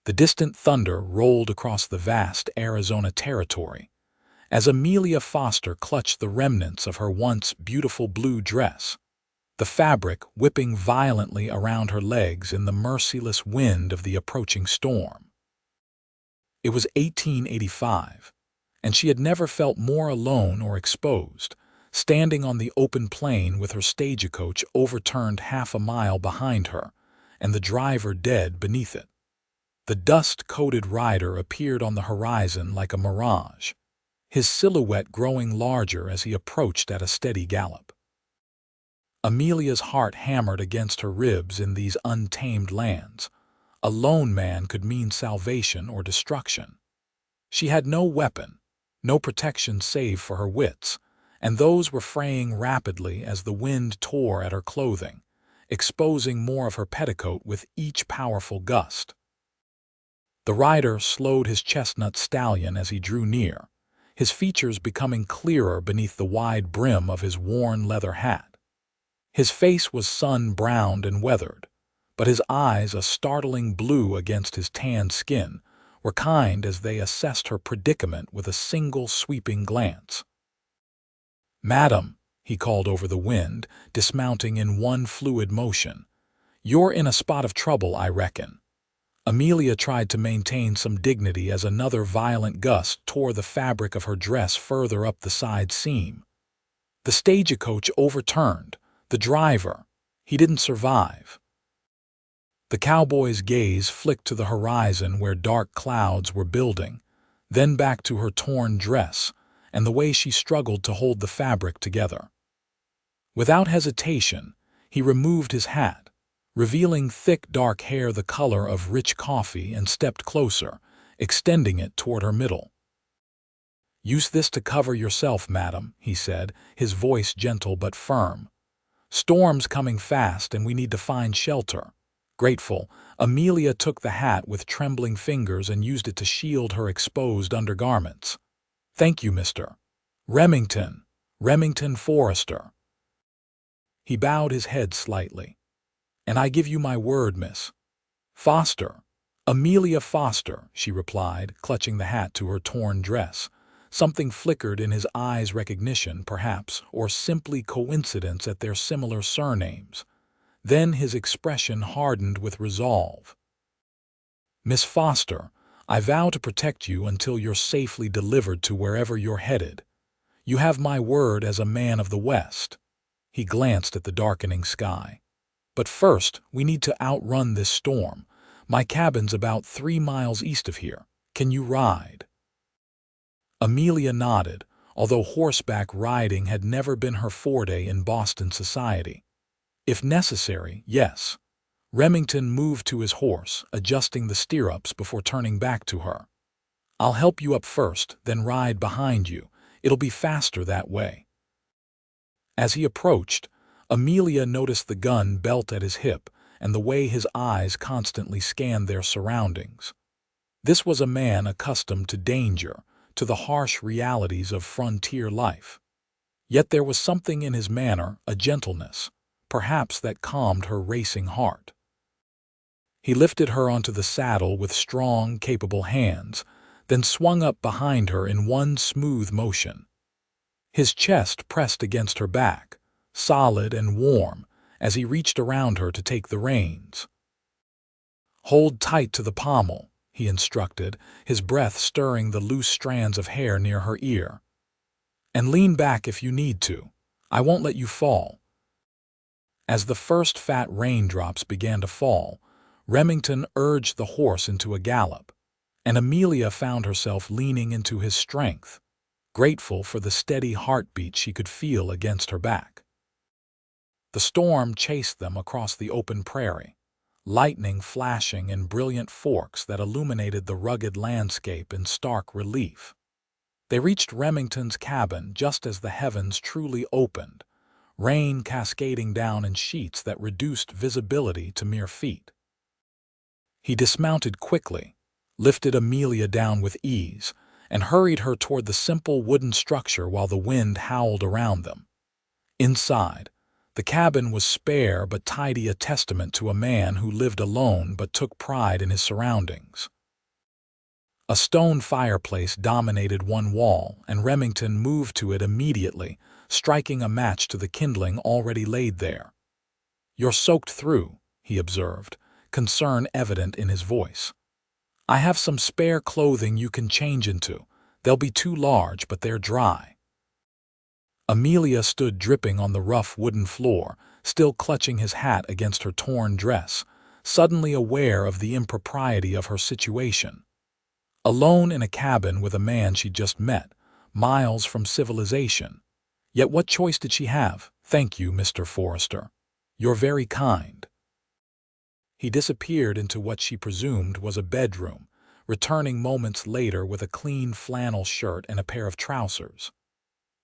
The distant thunder rolled across the vast Arizona territory as Amelia Foster clutched the remnants of her once beautiful blue dress, the fabric whipping violently around her legs in the merciless wind of the approaching storm. It was 1885, and she had never felt more alone or exposed, standing on the open plain with her stagecoach overturned half a mile behind her and the driver dead beneath it. The dust-coated rider appeared on the horizon like a mirage, his silhouette growing larger as he approached at a steady gallop. Amelia's heart hammered against her ribs in these untamed lands. A lone man could mean salvation or destruction. She had no weapon, no protection save for her wits, and those were fraying rapidly as the wind tore at her clothing, exposing more of her petticoat with each powerful gust. The rider slowed his chestnut stallion as he drew near, his features becoming clearer beneath the wide brim of his worn leather hat. His face was sun-browned and weathered, but his eyes, a startling blue against his tanned skin, were kind as they assessed her predicament with a single sweeping glance. "Madam," he called over the wind, dismounting in one fluid motion, "you're in a spot of trouble, I reckon." Amelia tried to maintain some dignity as another violent gust tore the fabric of her dress further up the side seam. The stagecoach overturned. The driver, he didn't survive. The cowboy's gaze flicked to the horizon where dark clouds were building, then back to her torn dress and the way she struggled to hold the fabric together. Without hesitation, he removed his hat, revealing thick dark hair the color of rich coffee, and stepped closer, extending it toward her middle. "Use this to cover yourself, madam," he said, his voice gentle but firm. "Storm's coming fast and we need to find shelter." Grateful, Amelia took the hat with trembling fingers and used it to shield her exposed undergarments. "Thank you, Mr. Remington Forrester." He bowed his head slightly. "And I give you my word, Miss Foster." "Amelia Foster," she replied, clutching the hat to her torn dress. Something flickered in his eyes, recognition, perhaps, or simply coincidence at their similar surnames. Then his expression hardened with resolve. "Miss Foster, I vow to protect you until you're safely delivered to wherever you're headed. You have my word as a man of the West." He glanced at the darkening sky. "But first, we need to outrun this storm. My cabin's about 3 miles east of here. Can you ride?" Amelia nodded, although horseback riding had never been her forte in Boston society. If necessary, yes. Remington moved to his horse, adjusting the stirrups before turning back to her. "I'll help you up first, then ride behind you. It'll be faster that way." As he approached, Amelia noticed the gun belt at his hip and the way his eyes constantly scanned their surroundings. This was a man accustomed to danger, to the harsh realities of frontier life. Yet there was something in his manner, a gentleness, perhaps, that calmed her racing heart. He lifted her onto the saddle with strong, capable hands, then swung up behind her in one smooth motion. His chest pressed against her back, solid and warm, as he reached around her to take the reins. "Hold tight to the pommel," he instructed, his breath stirring the loose strands of hair near her ear. "And lean back if you need to. I won't let you fall." As the first fat raindrops began to fall, Remington urged the horse into a gallop, and Amelia found herself leaning into his strength, grateful for the steady heartbeat she could feel against her back. The storm chased them across the open prairie, lightning flashing in brilliant forks that illuminated the rugged landscape in stark relief. They reached Remington's cabin just as the heavens truly opened, rain cascading down in sheets that reduced visibility to mere feet. He dismounted quickly, lifted Amelia down with ease, and hurried her toward the simple wooden structure while the wind howled around them. Inside, the cabin was spare but tidy, a testament to a man who lived alone but took pride in his surroundings. A stone fireplace dominated one wall, and Remington moved to it immediately, striking a match to the kindling already laid there. "You're soaked through," he observed, concern evident in his voice. "I have some spare clothing you can change into. They'll be too large, but they're dry." Amelia stood dripping on the rough wooden floor, still clutching his hat against her torn dress, suddenly aware of the impropriety of her situation. Alone in a cabin with a man she'd just met, miles from civilization. Yet what choice did she have? "Thank you, Mr. Forrester. You're very kind." He disappeared into what she presumed was a bedroom, returning moments later with a clean flannel shirt and a pair of trousers.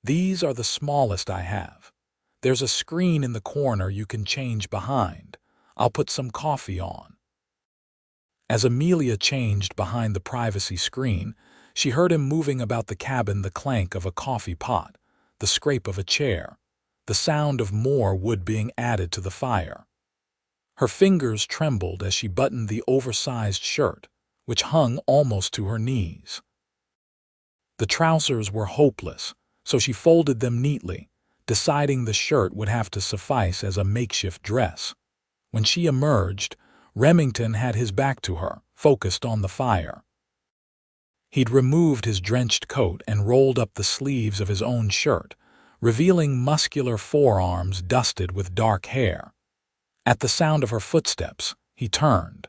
"These are the smallest I have. There's a screen in the corner you can change behind. I'll put some coffee on." As Amelia changed behind the privacy screen, she heard him moving about the cabin, the clank of a coffee pot, the scrape of a chair, the sound of more wood being added to the fire. Her fingers trembled as she buttoned the oversized shirt, which hung almost to her knees. The trousers were hopeless, so she folded them neatly, deciding the shirt would have to suffice as a makeshift dress. When she emerged, Remington had his back to her, focused on the fire. He'd removed his drenched coat and rolled up the sleeves of his own shirt, revealing muscular forearms dusted with dark hair. At the sound of her footsteps, he turned.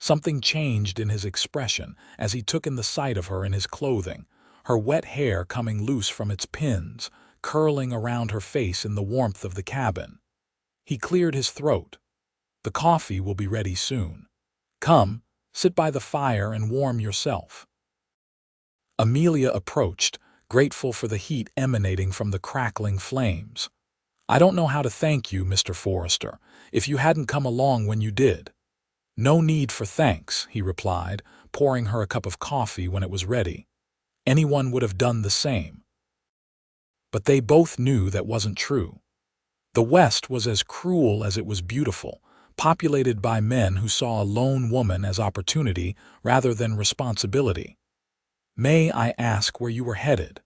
Something changed in his expression as he took in the sight of her in his clothing, her wet hair coming loose from its pins, curling around her face in the warmth of the cabin. He cleared his throat. "The coffee will be ready soon. Come, sit by the fire and warm yourself." Amelia approached, grateful for the heat emanating from the crackling flames. "I don't know how to thank you, Mr. Forrester, if you hadn't come along when you did." "No need for thanks," he replied, pouring her a cup of coffee when it was ready. "Anyone would have done the same." But they both knew that wasn't true. The West was as cruel as it was beautiful, populated by men who saw a lone woman as opportunity rather than responsibility. "May I ask where you were headed?"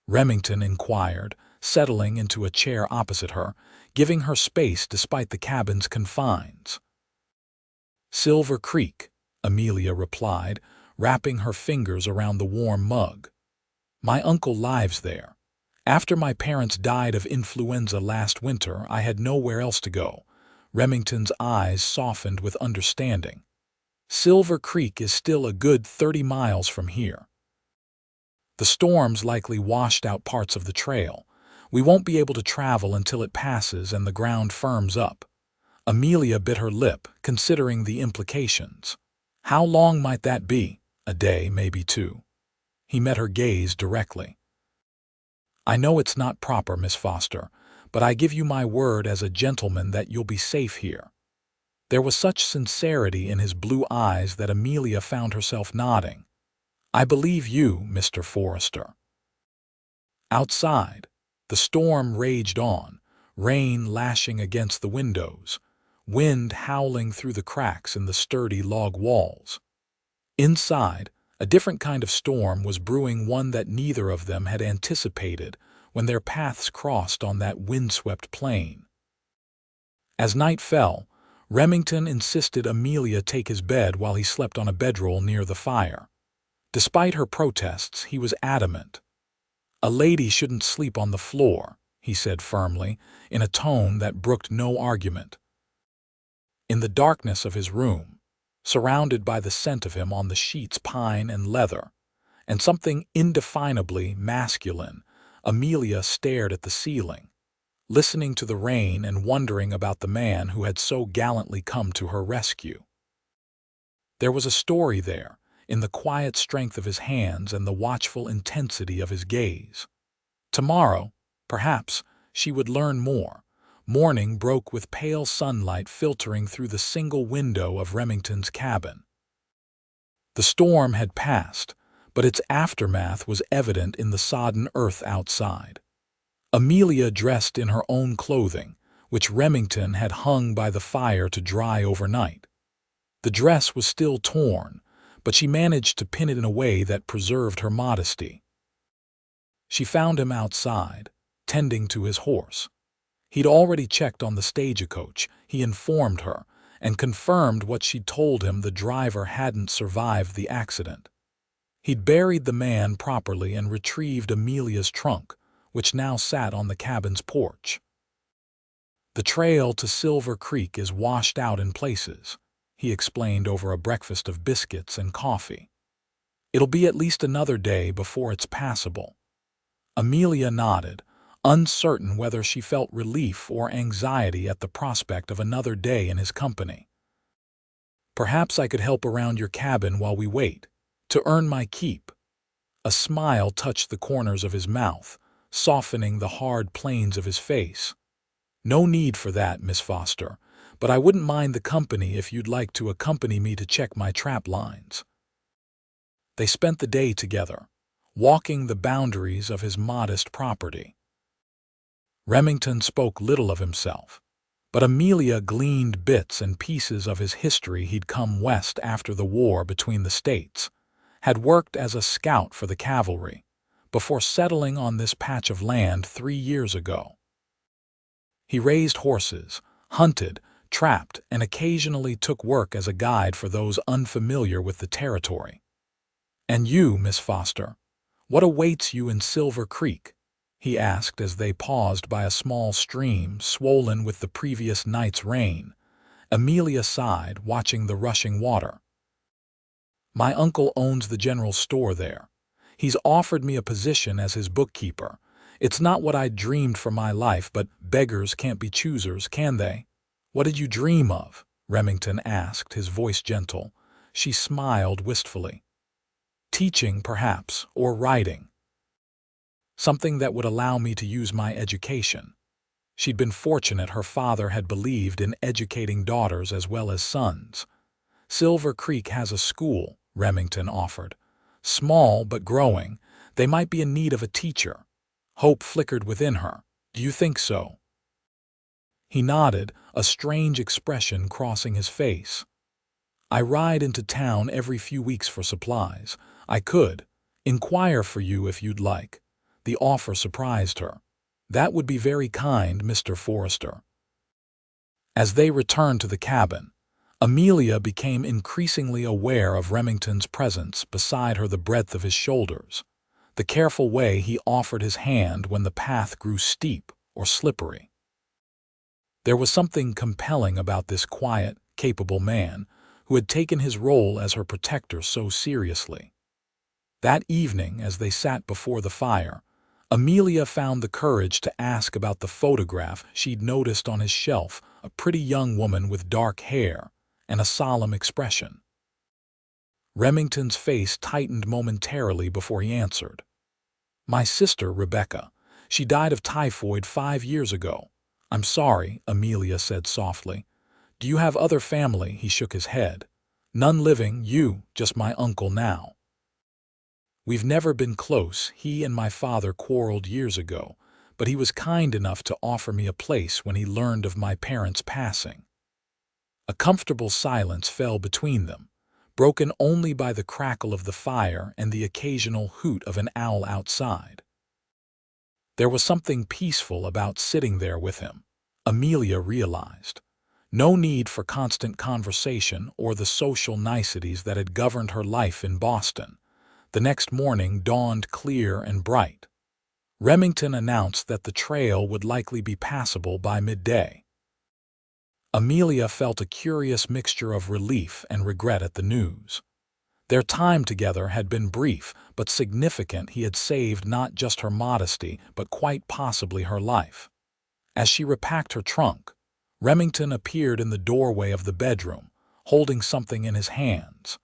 Remington inquired, settling into a chair opposite her, giving her space despite the cabin's confines. "Silver Creek," Amelia replied, wrapping her fingers around the warm mug. "My uncle lives there. After my parents died of influenza last winter, I had nowhere else to go." Remington's eyes softened with understanding. "Silver Creek is still a good 30 miles from here. The storms likely washed out parts of the trail. We won't be able to travel until it passes and the ground firms up." Amelia bit her lip, considering the implications. "How long might that be?" "A day, maybe 2. He met her gaze directly. "I know it's not proper, Miss Foster, but I give you my word as a gentleman that you'll be safe here." There was such sincerity in his blue eyes that Amelia found herself nodding. "I believe you, Mr. Forrester." Outside, the storm raged on, rain lashing against the windows, wind howling through the cracks in the sturdy log walls. Inside, a different kind of storm was brewing, one that neither of them had anticipated when their paths crossed on that windswept plain. As night fell, Remington insisted Amelia take his bed while he slept on a bedroll near the fire. Despite her protests, he was adamant. "A lady shouldn't sleep on the floor," he said firmly, in a tone that brooked no argument. In the darkness of his room, surrounded by the scent of him on the sheets, pine and leather, and something indefinably masculine, Amelia stared at the ceiling, listening to the rain and wondering about the man who had so gallantly come to her rescue. There was a story there, in the quiet strength of his hands and the watchful intensity of his gaze. Tomorrow, perhaps, she would learn more. Morning broke with pale sunlight filtering through the single window of Remington's cabin. The storm had passed, but its aftermath was evident in the sodden earth outside. Amelia dressed in her own clothing, which Remington had hung by the fire to dry overnight. The dress was still torn, but she managed to pin it in a way that preserved her modesty. She found him outside, tending to his horse. He'd already checked on the stagecoach, he informed her, and confirmed what she'd told him: the driver hadn't survived the accident. He'd buried the man properly and retrieved Amelia's trunk, which now sat on the cabin's porch. "The trail to Silver Creek is washed out in places," he explained over a breakfast of biscuits and coffee. "It'll be at least another day before it's passable." Amelia nodded, uncertain whether she felt relief or anxiety at the prospect of another day in his company. "Perhaps I could help around your cabin while we wait, to earn my keep." A smile touched the corners of his mouth, softening the hard planes of his face. "No need for that, Miss Foster, but I wouldn't mind the company if you'd like to accompany me to check my trap lines." They spent the day together, walking the boundaries of his modest property. Remington spoke little of himself, but Amelia gleaned bits and pieces of his history. He'd come west after the war between the states, had worked as a scout for the cavalry, before settling on this patch of land 3 years ago. He raised horses, hunted, trapped, and occasionally took work as a guide for those unfamiliar with the territory. "And you, Miss Foster, what awaits you in Silver Creek?" he asked as they paused by a small stream swollen with the previous night's rain. Amelia sighed, watching the rushing water. "My uncle owns the general store there. He's offered me a position as his bookkeeper. It's not what I'd dreamed for my life, but beggars can't be choosers, can they?" "What did you dream of?" Remington asked, his voice gentle. She smiled wistfully. "Teaching, perhaps, or writing. Something that would allow me to use my education." She'd been fortunate her father had believed in educating daughters as well as sons. "Silver Creek has a school," Remington offered. "Small but growing. They might be in need of a teacher." Hope flickered within her. "Do you think so?" He nodded, a strange expression crossing his face. "I ride into town every few weeks for supplies. I could inquire for you if you'd like." The offer surprised her. "That would be very kind, Mr. Forrester." As they returned to the cabin, Amelia became increasingly aware of Remington's presence beside her, the breadth of his shoulders, the careful way he offered his hand when the path grew steep or slippery. There was something compelling about this quiet, capable man who had taken his role as her protector so seriously. That evening, as they sat before the fire, Amelia found the courage to ask about the photograph she'd noticed on his shelf, a pretty young woman with dark hair and a solemn expression. Remington's face tightened momentarily before he answered. "My sister, Rebecca. She died of typhoid 5 years ago." "I'm sorry," Amelia said softly. "Do you have other family?" He shook his head. "None living. You, just my uncle now." "We've never been close. He and my father quarreled years ago, but he was kind enough to offer me a place when he learned of my parents' passing." A comfortable silence fell between them, broken only by the crackle of the fire and the occasional hoot of an owl outside. There was something peaceful about sitting there with him, Amelia realized. No need for constant conversation or the social niceties that had governed her life in Boston. The next morning dawned clear and bright. Remington announced that the trail would likely be passable by midday. Amelia felt a curious mixture of relief and regret at the news. Their time together had been brief but significant. He had saved not just her modesty, but quite possibly her life. As she repacked her trunk, Remington appeared in the doorway of the bedroom, holding something in his hands.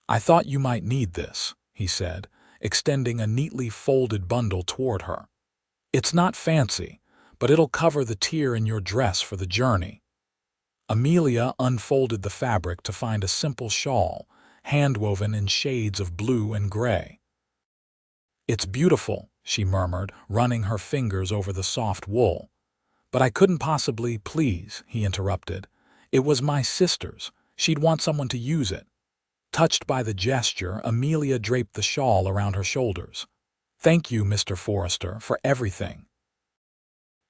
"I thought you might need this," he said, extending a neatly folded bundle toward her. "It's not fancy, but it'll cover the tear in your dress for the journey." Amelia unfolded the fabric to find a simple shawl, hand-woven in shades of blue and gray. "It's beautiful," she murmured, running her fingers over the soft wool. "But I couldn't possibly—" "Please," he interrupted. "It was my sister's. She'd want someone to use it." Touched by the gesture, Amelia draped the shawl around her shoulders. "Thank you, Mr. Forrester, for everything."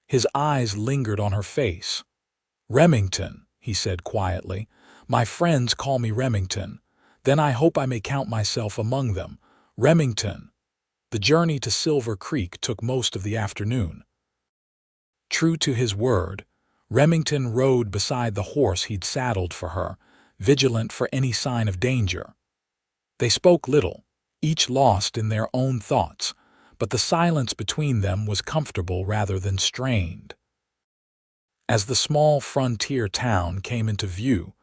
His eyes lingered on her face. "Remington," he said quietly. "My friends call me Remington. Then I hope I may count myself among them. Remington." The journey to Silver Creek took most of the afternoon. True to his word, Remington rode beside the horse he'd saddled for her, vigilant for any sign of danger. They spoke little, each lost in their own thoughts, but the silence between them was comfortable rather than strained. As the small frontier town came into view,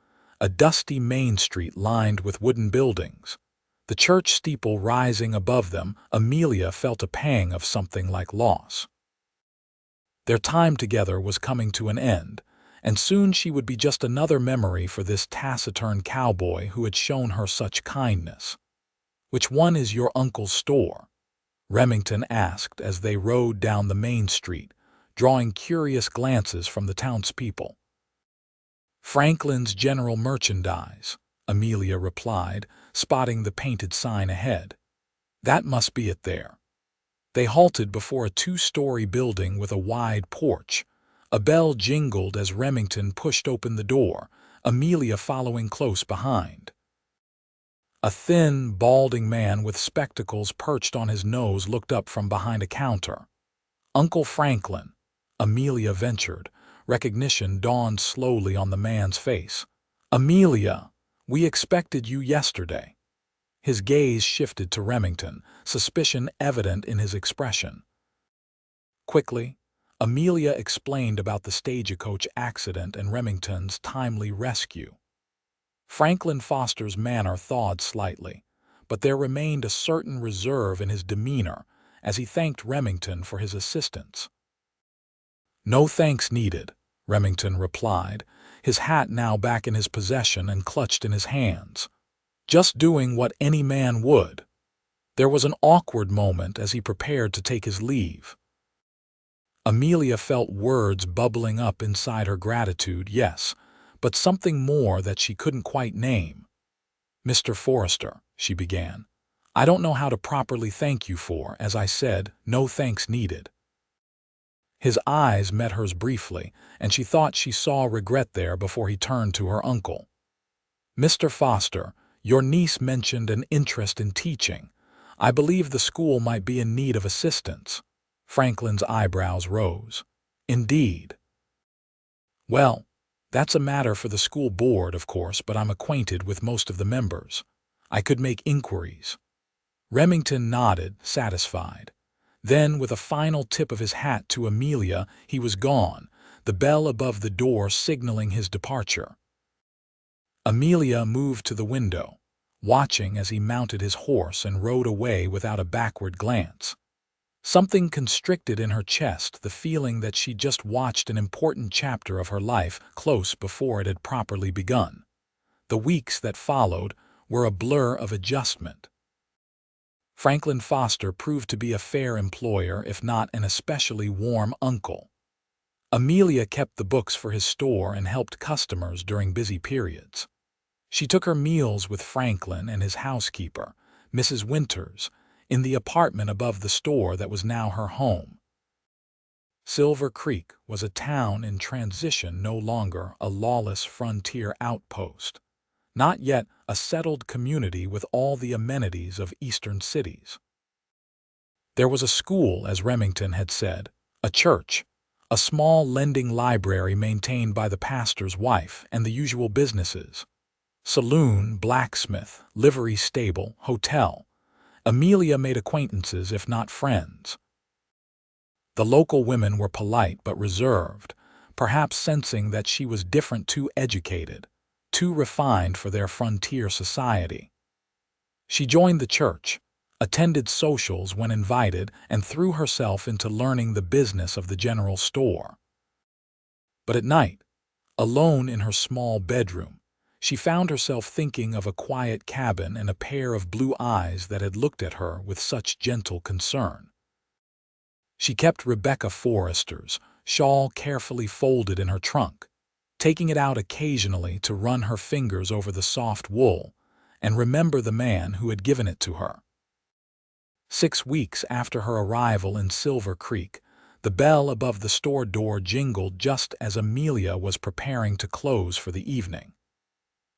a dusty main street lined with wooden buildings, the church steeple rising above them, Amelia felt a pang of something like loss. Their time together was coming to an end, and soon she would be just another memory for this taciturn cowboy who had shown her such kindness. "Which one is your uncle's store?" Remington asked as they rode down the main street, drawing curious glances from the townspeople. "Franklin's General Merchandise," Amelia replied, spotting the painted sign ahead. "That must be it there." They halted before a two-story building with a wide porch. A bell jingled as Remington pushed open the door, Amelia following close behind. A thin, balding man with spectacles perched on his nose looked up from behind a counter. "Uncle Franklin," Amelia ventured. Recognition dawned slowly on the man's face. "Amelia, we expected you yesterday." His gaze shifted to Remington, suspicion evident in his expression. Quickly, Amelia explained about the stagecoach accident and Remington's timely rescue. Franklin Foster's manner thawed slightly, but there remained a certain reserve in his demeanor as he thanked Remington for his assistance. "No thanks needed," Remington replied, his hat now back in his possession and clutched in his hands. "Just doing what any man would." There was an awkward moment as he prepared to take his leave. Amelia felt words bubbling up inside her gratitude, yes, but something more that she couldn't quite name. "Mr. Forrester," she began, "I don't know how to properly thank you for, as I said, no thanks needed." His eyes met hers briefly, and she thought she saw regret there before he turned to her uncle. "Mr. Foster, your niece mentioned an interest in teaching. I believe the school might be in need of assistance." Franklin's eyebrows rose. "Indeed." "Well, that's a matter for the school board, of course, but I'm acquainted with most of the members. I could make inquiries." Remington nodded, satisfied. Then, with a final tip of his hat to Amelia, he was gone, the bell above the door signaling his departure. Amelia moved to the window, watching as he mounted his horse and rode away without a backward glance. Something constricted in her chest, the feeling that she'd just watched an important chapter of her life close before it had properly begun. The weeks that followed were a blur of adjustment. Franklin Foster proved to be a fair employer, if not an especially warm uncle. Amelia kept the books for his store and helped customers during busy periods. She took her meals with Franklin and his housekeeper, Mrs. Winters, in the apartment above the store that was now her home. Silver Creek was a town in transition, no longer a lawless frontier outpost, not yet a settled community with all the amenities of eastern cities. There was a school, as Remington had said, a church, a small lending library maintained by the pastor's wife, and the usual businesses: saloon, blacksmith, livery stable, hotel. Amelia made acquaintances, if not friends. The local women were polite but reserved, perhaps sensing that she was different, too educated, too refined for their frontier society. She joined the church, attended socials when invited, and threw herself into learning the business of the general store. But at night, alone in her small bedroom, she found herself thinking of a quiet cabin and a pair of blue eyes that had looked at her with such gentle concern. She kept Rebecca Forrester's shawl carefully folded in her trunk, taking it out occasionally to run her fingers over the soft wool, and remember the man who had given it to her. 6 weeks after her arrival in Silver Creek, the bell above the store door jingled just as Amelia was preparing to close for the evening.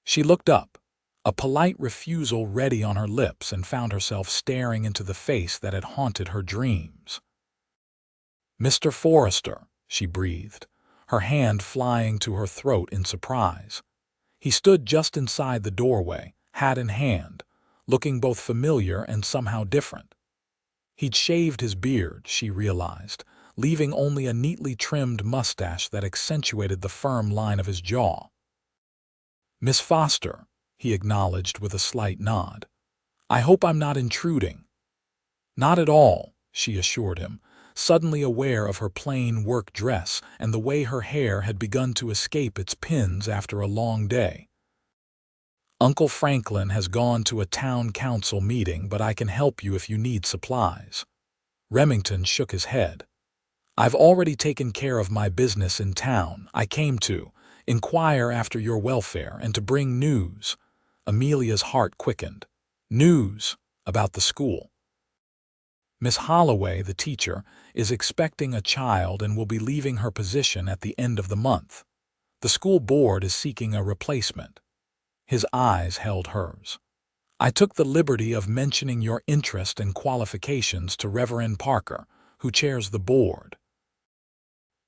She looked up, a polite refusal ready on her lips, and found herself staring into the face that had haunted her dreams. "Mr. Forrester," she breathed, her hand flying to her throat in surprise. He stood just inside the doorway, hat in hand, looking both familiar and somehow different. He'd shaved his beard, she realized, leaving only a neatly trimmed mustache that accentuated the firm line of his jaw. "Miss Foster," he acknowledged with a slight nod. "I hope I'm not intruding." "Not at all," she assured him, suddenly aware of her plain work dress and the way her hair had begun to escape its pins after a long day. "Uncle Franklin has gone to a town council meeting, but I can help you if you need supplies." Remington shook his head. "I've already taken care of my business in town. I came to inquire after your welfare and to bring news." Amelia's heart quickened. "News about the school." "Miss Holloway, the teacher, is expecting a child and will be leaving her position at the end of the month. The school board is seeking a replacement." His eyes held hers. "I took the liberty of mentioning your interest and qualifications to Reverend Parker, who chairs the board."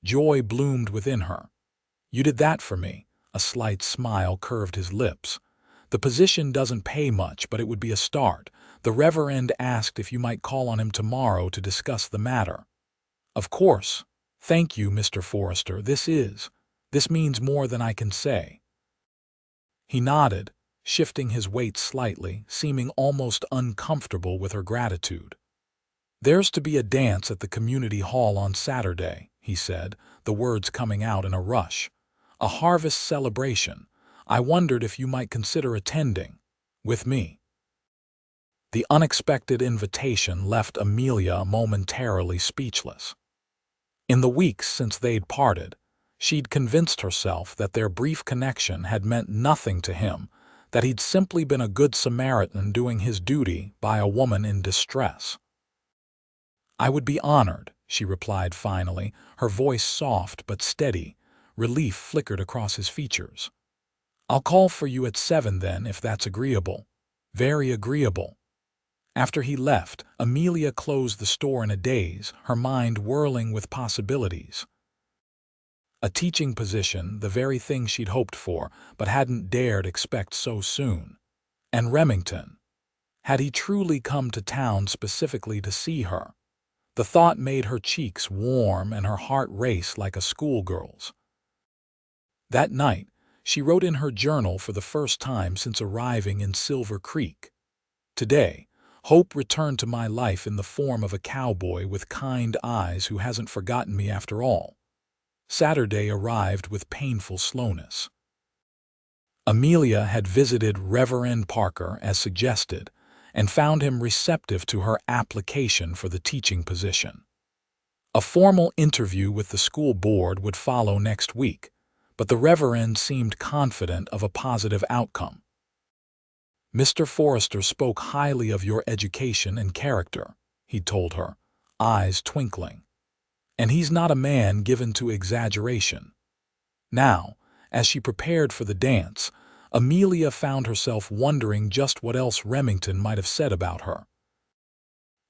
Joy bloomed within her. "You did that for me." A slight smile curved his lips. "The position doesn't pay much, but it would be a start. The Reverend asked if you might call on him tomorrow to discuss the matter." "Of course. Thank you, Mr. Forrester. This means more than I can say." He nodded, shifting his weight slightly, seeming almost uncomfortable with her gratitude. "There's to be a dance at the community hall on Saturday," he said, the words coming out in a rush. "A harvest celebration. I wondered if you might consider attending with me." The unexpected invitation left Amelia momentarily speechless. In the weeks since they'd parted, she'd convinced herself that their brief connection had meant nothing to him, that he'd simply been a good Samaritan doing his duty by a woman in distress. "I would be honored," she replied finally, her voice soft but steady. Relief flickered across his features. "I'll call for you at 7 then, if that's agreeable." "Very agreeable." After he left, Amelia closed the store in a daze, her mind whirling with possibilities. A teaching position, the very thing she'd hoped for, but hadn't dared expect so soon. And Remington. Had he truly come to town specifically to see her? The thought made her cheeks warm and her heart race like a schoolgirl's. That night, she wrote in her journal for the first time since arriving in Silver Creek. "Today, hope returned to my life in the form of a cowboy with kind eyes who hasn't forgotten me after all." Saturday arrived with painful slowness. Amelia had visited Reverend Parker as suggested, and found him receptive to her application for the teaching position. A formal interview with the school board would follow next week, but the Reverend seemed confident of a positive outcome. "Mr. Forrester spoke highly of your education and character," he told her, eyes twinkling. "And he's not a man given to exaggeration." Now, as she prepared for the dance, Amelia found herself wondering just what else Remington might have said about her.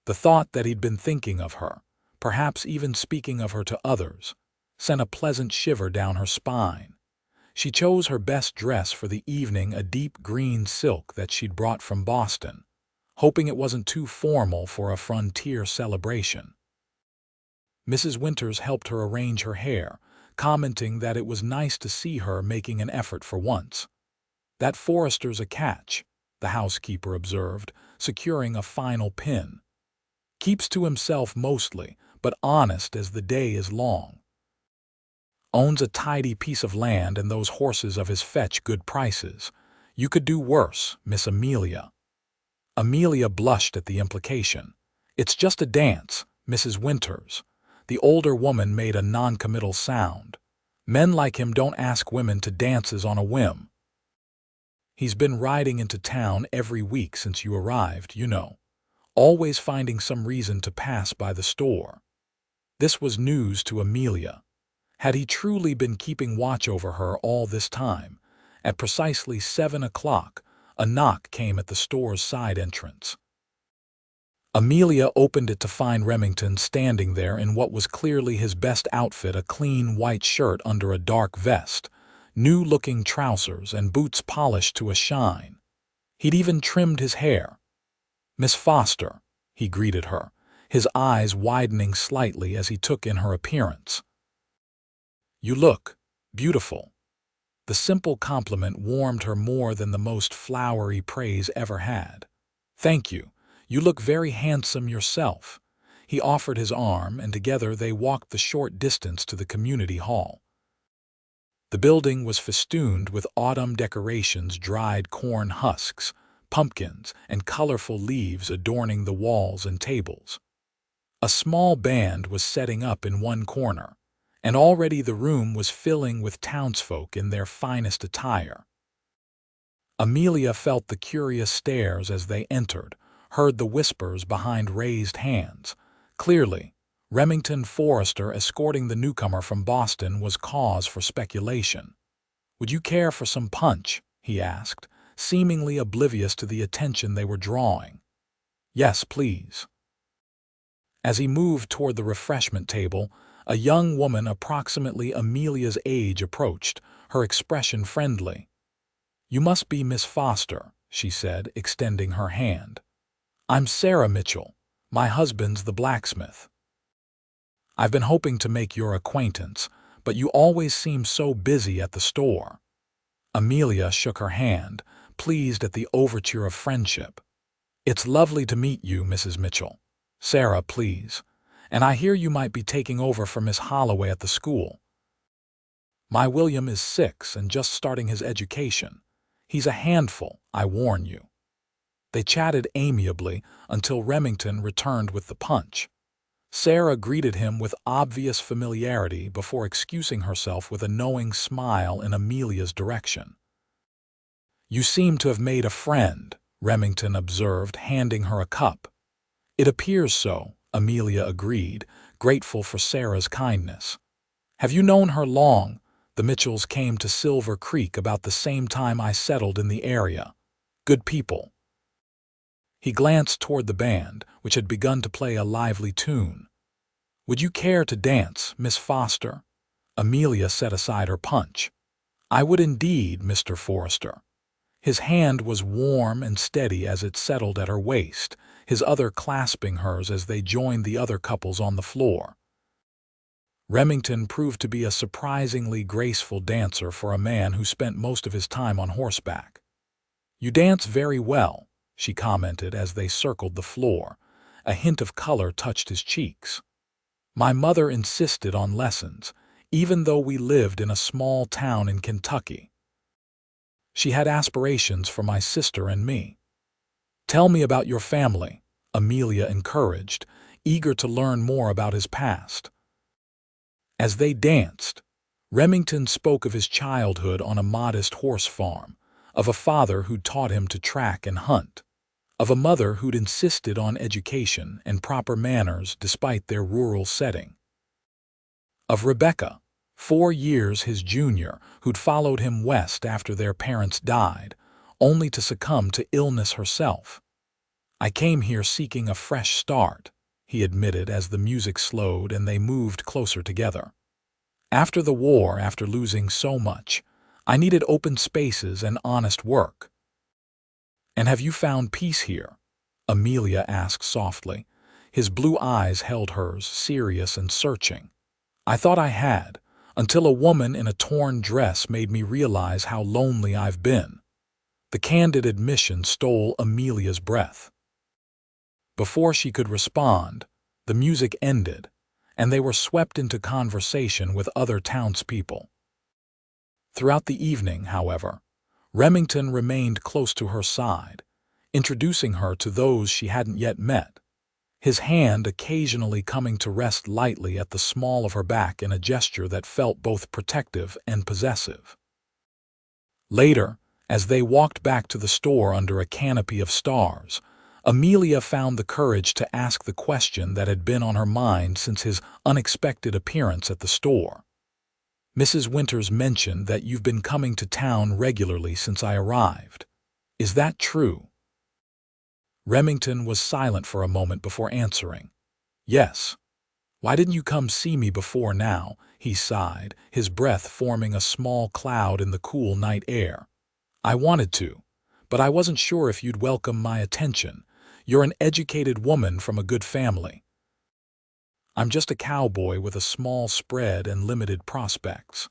The thought that he'd been thinking of her, perhaps even speaking of her to others, sent a pleasant shiver down her spine. She chose her best dress for the evening, a deep green silk that she'd brought from Boston, hoping it wasn't too formal for a frontier celebration. Mrs. Winters helped her arrange her hair, commenting that it was nice to see her making an effort for once. "That Forrester's a catch," the housekeeper observed, securing a final pin. "Keeps to himself mostly, but honest as the day is long. Owns a tidy piece of land, and those horses of his fetch good prices. You could do worse, Miss Amelia." Amelia blushed at the implication. "It's just a dance, Mrs. Winters." The older woman made a noncommittal sound. "Men like him don't ask women to dances on a whim." He's been riding into town every week since you arrived, always finding some reason to pass by the store. This was news to Amelia. Had he truly been keeping watch over her all this time? At precisely 7 o'clock, a knock came at the store's side entrance. Amelia opened it to find Remington standing there in what was clearly his best outfit, a clean white shirt under a dark vest, new-looking trousers, and boots polished to a shine. He'd even trimmed his hair. "Miss Foster," he greeted her, his eyes widening slightly as he took in her appearance. "You look beautiful." The simple compliment warmed her more than the most flowery praise ever had. "Thank you. You look very handsome yourself." He offered his arm, and together they walked the short distance to the community hall. The building was festooned with autumn decorations, dried corn husks, pumpkins, and colorful leaves adorning the walls and tables. A small band was setting up in one corner, and already the room was filling with townsfolk in their finest attire. Amelia felt the curious stares as they entered, heard the whispers behind raised hands. Clearly, Remington Forrester escorting the newcomer from Boston was cause for speculation. "Would you care for some punch?" he asked, seemingly oblivious to the attention they were drawing. "Yes, please." As he moved toward the refreshment table, a young woman approximately Amelia's age approached, her expression friendly. "You must be Miss Foster," she said, extending her hand. "I'm Sarah Mitchell. My husband's the blacksmith. I've been hoping to make your acquaintance, but you always seem so busy at the store." Amelia shook her hand, pleased at the overture of friendship. "It's lovely to meet you, Mrs. Mitchell. Sarah, please. And I hear you might be taking over for Miss Holloway at the school." "My William is 6 and just starting his education. He's a handful, I warn you." They chatted amiably until Remington returned with the punch. Sarah greeted him with obvious familiarity before excusing herself with a knowing smile in Amelia's direction. "You seem to have made a friend," Remington observed, handing her a cup. "It appears so," Amelia agreed, grateful for Sarah's kindness. "Have you known her long?" "The Mitchells came to Silver Creek about the same time I settled in the area. Good people." He glanced toward the band, which had begun to play a lively tune. "Would you care to dance, Miss Foster?" Amelia set aside her punch. "I would indeed, Mr. Forrester." His hand was warm and steady as it settled at her waist, his other clasping hers as they joined the other couples on the floor. Remington proved to be a surprisingly graceful dancer for a man who spent most of his time on horseback. "You dance very well," she commented as they circled the floor. A hint of color touched his cheeks. "My mother insisted on lessons, even though we lived in a small town in Kentucky. She had aspirations for my sister and me." "Tell me about your family," Amelia encouraged, eager to learn more about his past. As they danced, Remington spoke of his childhood on a modest horse farm, of a father who'd taught him to track and hunt, of a mother who'd insisted on education and proper manners despite their rural setting, of Rebecca, 4 years his junior, who'd followed him west after their parents died, only to succumb to illness herself. "I came here seeking a fresh start," he admitted as the music slowed and they moved closer together. "After the war, after losing so much, I needed open spaces and honest work." "And have you found peace here?" Amelia asked softly. His blue eyes held hers, serious and searching. "I thought I had, until a woman in a torn dress made me realize how lonely I've been." The candid admission stole Amelia's breath. Before she could respond, the music ended, and they were swept into conversation with other townspeople. Throughout the evening, however, Remington remained close to her side, introducing her to those she hadn't yet met, his hand occasionally coming to rest lightly at the small of her back in a gesture that felt both protective and possessive. Later, As they walked back to the store under a canopy of stars, Amelia found the courage to ask the question that had been on her mind since his unexpected appearance at the store. "Mrs. Winters mentioned that you've been coming to town regularly since I arrived. Is that true?" Remington was silent for a moment before answering. "Yes. Why didn't you come see me before now?" he sighed, his breath forming a small cloud in the cool night air. "I wanted to, but I wasn't sure if you'd welcome my attention. You're an educated woman from a good family." "I'm just a cowboy with a small spread and limited prospects."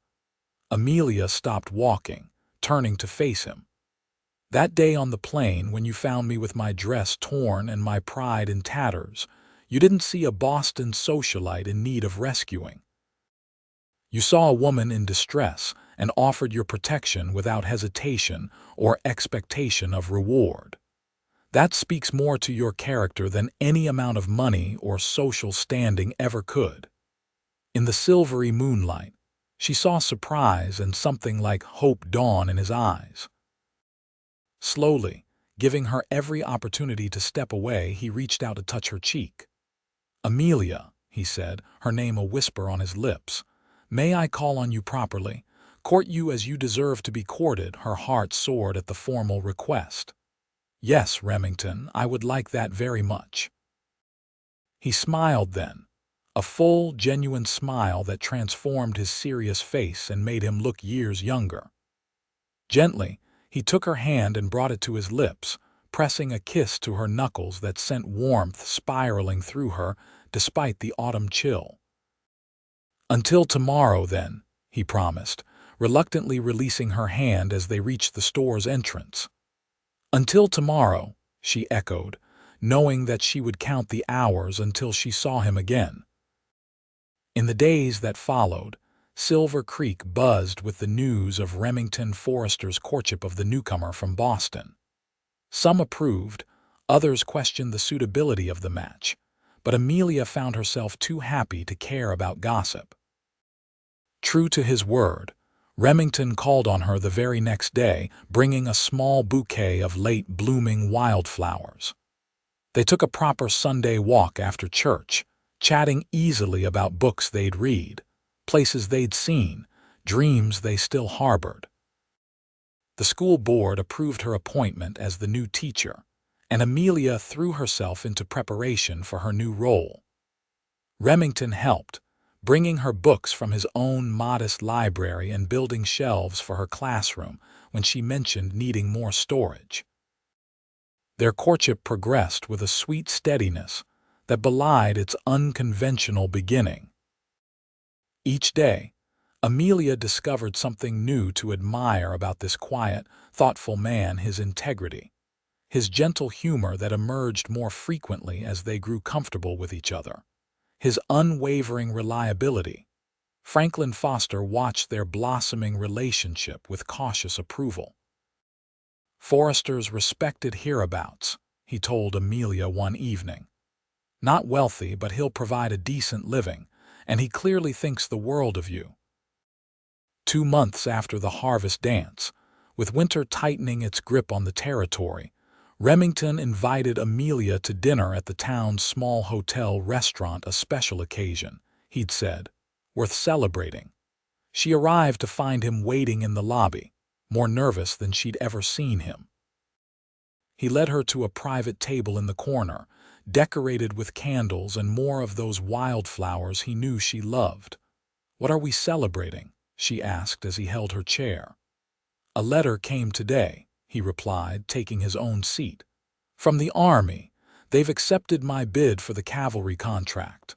Amelia stopped walking, turning to face him. "That day on the plane when you found me with my dress torn and my pride in tatters, you didn't see a Boston socialite in need of rescuing. You saw a woman in distress and offered your protection without hesitation or expectation of reward. That speaks more to your character than any amount of money or social standing ever could." In the silvery moonlight, she saw surprise and something like hope dawn in his eyes. Slowly, giving her every opportunity to step away, he reached out to touch her cheek. "Amelia," he said, her name a whisper on his lips, "may I call on you properly? Court you as you deserve to be courted." Her heart soared at the formal request. "Yes, Remington, I would like that very much." He smiled then, a full, genuine smile that transformed his serious face and made him look years younger. Gently, he took her hand and brought it to his lips, pressing a kiss to her knuckles that sent warmth spiraling through her despite the autumn chill. "Until tomorrow, then," he promised, reluctantly releasing her hand as they reached the store's entrance. "Until tomorrow," she echoed, knowing that she would count the hours until she saw him again. In the days that followed, Silver Creek buzzed with the news of Remington Forrester's courtship of the newcomer from Boston. Some approved, others questioned the suitability of the match, but Amelia found herself too happy to care about gossip. True to his word, Remington called on her the very next day, bringing a small bouquet of late-blooming wildflowers. They took a proper Sunday walk after church, chatting easily about books they'd read, places they'd seen, dreams they still harbored. The school board approved her appointment as the new teacher, and Amelia threw herself into preparation for her new role. Remington helped, bringing her books from his own modest library and building shelves for her classroom when she mentioned needing more storage. Their courtship progressed with a sweet steadiness that belied its unconventional beginning. Each day, Amelia discovered something new to admire about this quiet, thoughtful man: his integrity, his gentle humor that emerged more frequently as they grew comfortable with each other, his unwavering reliability. Franklin Foster watched their blossoming relationship with cautious approval. "Forrester's respected hereabouts," he told Amelia one evening. "Not wealthy, but he'll provide a decent living, and he clearly thinks the world of you." 2 months after the harvest dance, with winter tightening its grip on the territory, Remington invited Amelia to dinner at the town's small hotel restaurant, a special occasion, he'd said, worth celebrating. She arrived to find him waiting in the lobby, more nervous than she'd ever seen him. He led her to a private table in the corner, decorated with candles and more of those wildflowers he knew she loved. "What are we celebrating?" she asked as he held her chair. "A letter came today," he replied, taking his own seat. "From the Army. They've accepted my bid for the cavalry contract."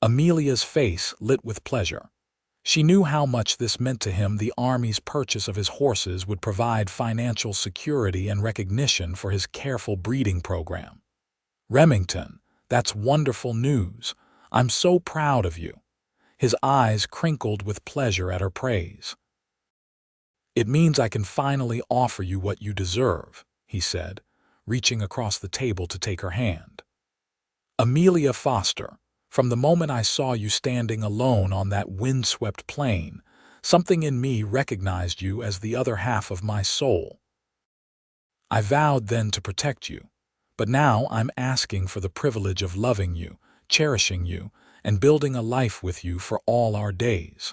Amelia's face lit with pleasure. She knew how much this meant to him. The Army's purchase of his horses would provide financial security and recognition for his careful breeding program. "Remington, that's wonderful news. I'm so proud of you." His eyes crinkled with pleasure at her praise. "It means I can finally offer you what you deserve," he said, reaching across the table to take her hand. "Amelia Foster, from the moment I saw you standing alone on that windswept plain, Something in me recognized you as the other half of my soul. I vowed then to protect you, but now I'm asking for the privilege of loving you, cherishing you, and building a life with you for all our days."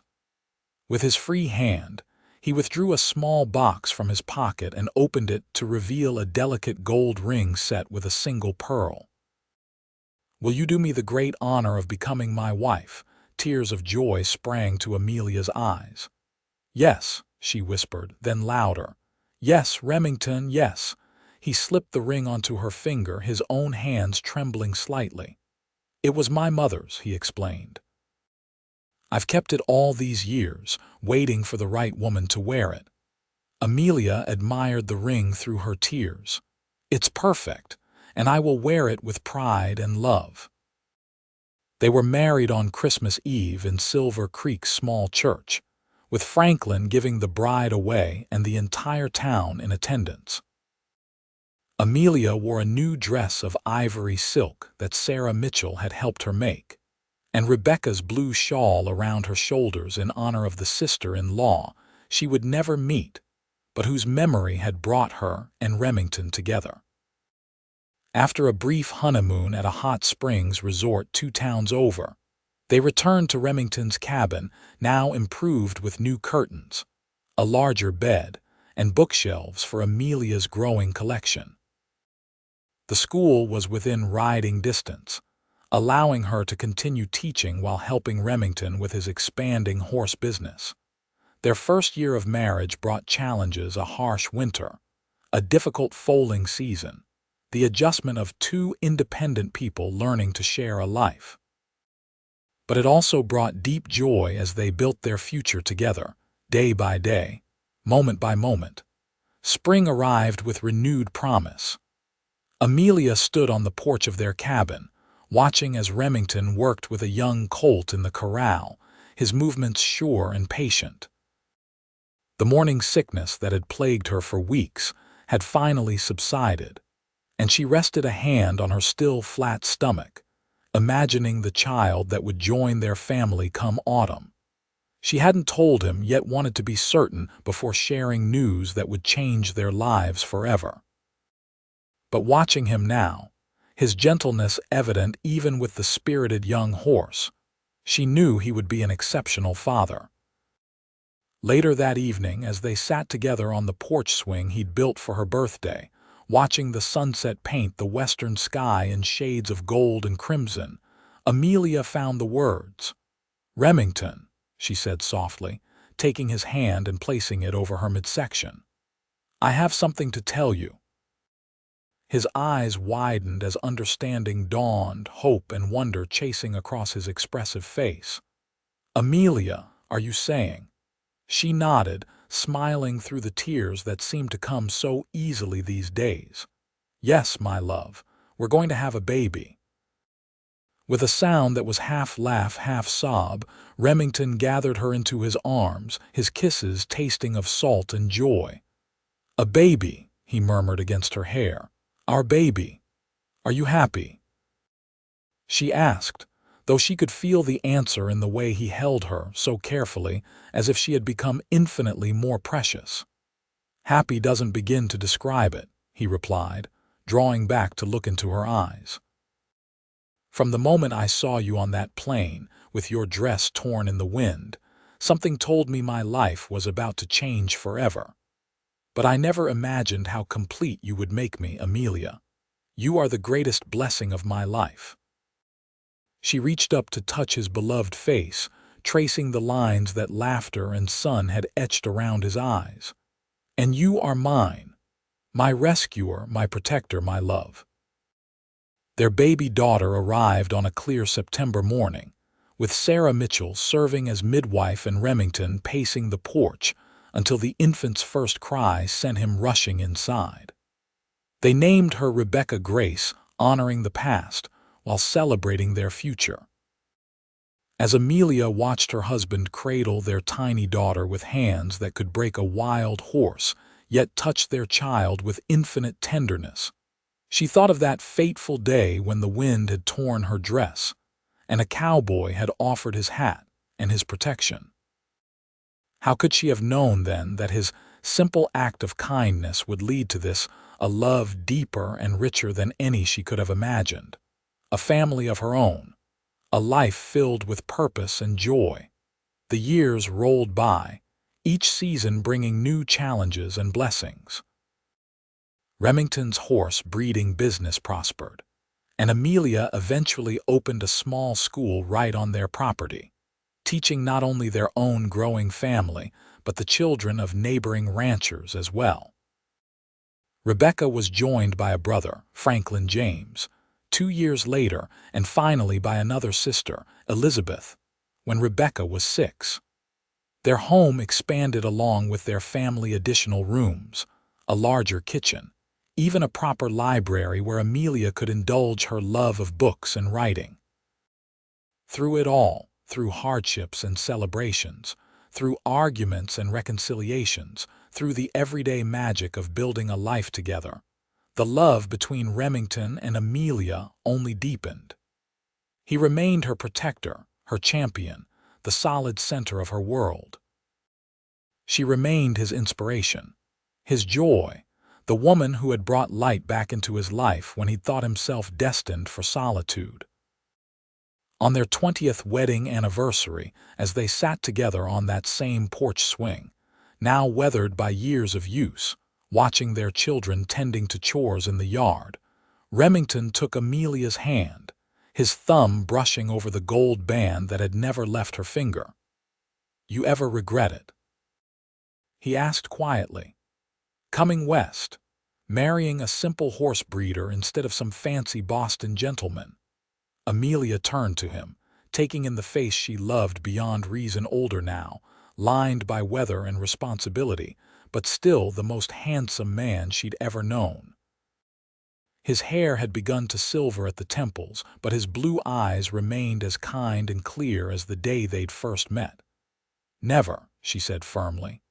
With his free hand, he withdrew a small box from his pocket and opened it to reveal a delicate gold ring set with a single pearl. "Will you do me the great honor of becoming my wife?" Tears of joy sprang to Amelia's eyes. "Yes," she whispered, then louder. "Yes, Remington, yes." He slipped the ring onto her finger, his own hands trembling slightly. "It was my mother's," he explained. "I've kept it all these years, waiting for the right woman to wear it." Amelia admired the ring through her tears. "It's perfect, and I will wear it with pride and love." They were married on Christmas Eve in Silver Creek's small church, with Franklin giving the bride away and the entire town in attendance. Amelia wore a new dress of ivory silk that Sarah Mitchell had helped her make, and Rebecca's blue shawl around her shoulders in honor of the sister-in-law she would never meet, but whose memory had brought her and Remington together. After a brief honeymoon at a hot springs resort 2 towns over, they returned to Remington's cabin, now improved with new curtains, a larger bed, and bookshelves for Amelia's growing collection. The school was within riding distance, allowing her to continue teaching while helping Remington with his expanding horse business. Their first year of marriage brought challenges: a harsh winter, a difficult foaling season, the adjustment of 2 independent people learning to share a life. But it also brought deep joy as they built their future together, day by day, moment by moment. Spring arrived with renewed promise. Amelia stood on the porch of their cabin, watching as Remington worked with a young colt in the corral, his movements sure and patient. The morning sickness that had plagued her for weeks had finally subsided, and she rested a hand on her still flat stomach, imagining the child that would join their family come autumn. She hadn't told him, yet wanted to be certain before sharing news that would change their lives forever. But watching him now, his gentleness evident even with the spirited young horse, she knew he would be an exceptional father. Later that evening, as they sat together on the porch swing he'd built for her birthday, watching the sunset paint the western sky in shades of gold and crimson, Amelia found the words. "Remington," she said softly, taking his hand and placing it over her midsection. "I have something to tell you." His eyes widened as understanding dawned, hope and wonder chasing across his expressive face. "Amelia, are you saying?" She nodded, smiling through the tears that seemed to come so easily these days. "Yes, my love, we're going to have a baby." With a sound that was half laugh, half sob, Remington gathered her into his arms, his kisses tasting of salt and joy. "A baby," he murmured against her hair. "Our baby. Are you happy?" She asked, though she could feel the answer in the way he held her so carefully, as if she had become infinitely more precious. "Happy doesn't begin to describe it," he replied, drawing back to look into her eyes. "From the moment I saw you on that plain, with your dress torn in the wind, something told me my life was about to change forever. But I never imagined how complete you would make me, Amelia. You are the greatest blessing of my life." She reached up to touch his beloved face, tracing the lines that laughter and sun had etched around his eyes. "And you are mine, my rescuer, my protector, my love." Their baby daughter arrived on a clear September morning, with Sarah Mitchell serving as midwife and Remington pacing the porch until the infant's first cry sent him rushing inside. They named her Rebecca Grace, honoring the past while celebrating their future. As Amelia watched her husband cradle their tiny daughter with hands that could break a wild horse, yet touch their child with infinite tenderness, she thought of that fateful day when the wind had torn her dress, and a cowboy had offered his hat and his protection. How could she have known then that his simple act of kindness would lead to this, a love deeper and richer than any she could have imagined, a family of her own, a life filled with purpose and joy? The years rolled by, each season bringing new challenges and blessings. Remington's horse breeding business prospered, and Amelia eventually opened a small school right on their property, teaching not only their own growing family, but the children of neighboring ranchers as well. Rebecca was joined by a brother, Franklin James, 2 years later, and finally by another sister, Elizabeth, when Rebecca was 6. Their home expanded along with their family additional rooms, a larger kitchen, even a proper library where Amelia could indulge her love of books and writing. Through it all, through hardships and celebrations, through arguments and reconciliations, through the everyday magic of building a life together, the love between Remington and Amelia only deepened. He remained her protector, her champion, the solid center of her world. She remained his inspiration, his joy, the woman who had brought light back into his life when he thought himself destined for solitude. On their 20th wedding anniversary, as they sat together on that same porch swing, now weathered by years of use, watching their children tending to chores in the yard, Remington took Amelia's hand, his thumb brushing over the gold band that had never left her finger. "You ever regret it?" he asked quietly. "Coming west, marrying a simple horse breeder instead of some fancy Boston gentleman?" Amelia turned to him, taking in the face she loved beyond reason, older now, lined by weather and responsibility, but still the most handsome man she'd ever known. His hair had begun to silver at the temples, but his blue eyes remained as kind and clear as the day they'd first met. "Never," she said firmly.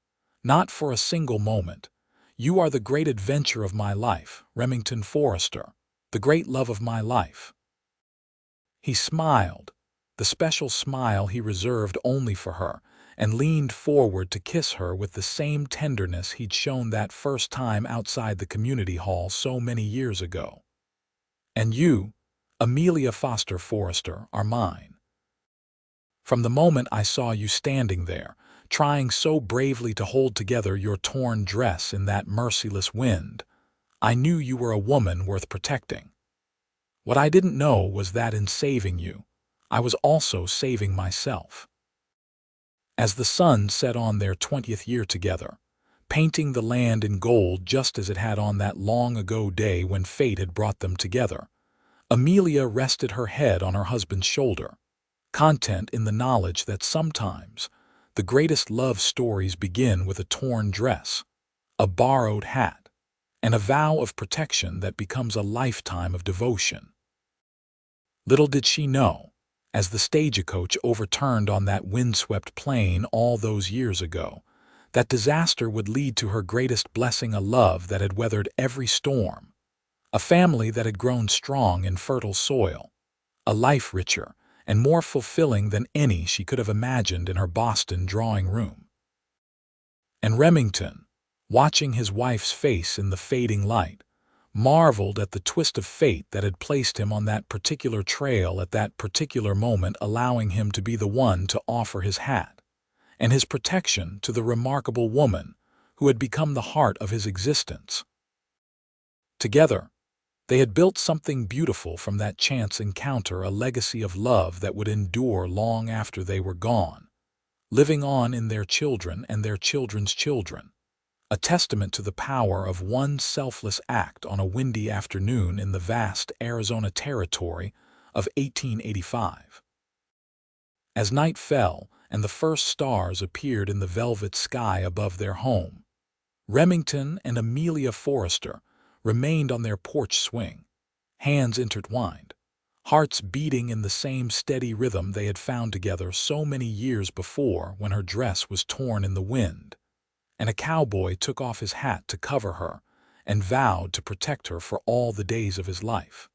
"Not for a single moment. You are the great adventure of my life, Remington Forrester, the great love of my life." He smiled, the special smile he reserved only for her, and leaned forward to kiss her with the same tenderness he'd shown that first time outside the community hall so many years ago. "And you, Amelia Foster Forrester, are mine. From the moment I saw you standing there, trying so bravely to hold together your torn dress in that merciless wind, I knew you were a woman worth protecting. What I didn't know was that in saving you, I was also saving myself." As the sun set on their 20th year together, painting the land in gold just as it had on that long-ago day when fate had brought them together, Amelia rested her head on her husband's shoulder, content in the knowledge that sometimes the greatest love stories begin with a torn dress, a borrowed hat, and a vow of protection that becomes a lifetime of devotion. Little did she know, as the stagecoach overturned on that windswept plain all those years ago, that disaster would lead to her greatest blessing, a love that had weathered every storm, a family that had grown strong in fertile soil, a life richer and more fulfilling than any she could have imagined in her Boston drawing room. And Remington, watching his wife's face in the fading light, marveled at the twist of fate that had placed him on that particular trail at that particular moment, allowing him to be the one to offer his hat and his protection to the remarkable woman who had become the heart of his existence. Together, they had built something beautiful from that chance encounter, a legacy of love that would endure long after they were gone, living on in their children and their children's children, a testament to the power of one selfless act on a windy afternoon in the vast Arizona territory of 1885. As night fell and the first stars appeared in the velvet sky above their home, Remington and Amelia Forrester remained on their porch swing, hands intertwined, hearts beating in the same steady rhythm they had found together so many years before when her dress was torn in the wind, and a cowboy took off his hat to cover her and vowed to protect her for all the days of his life.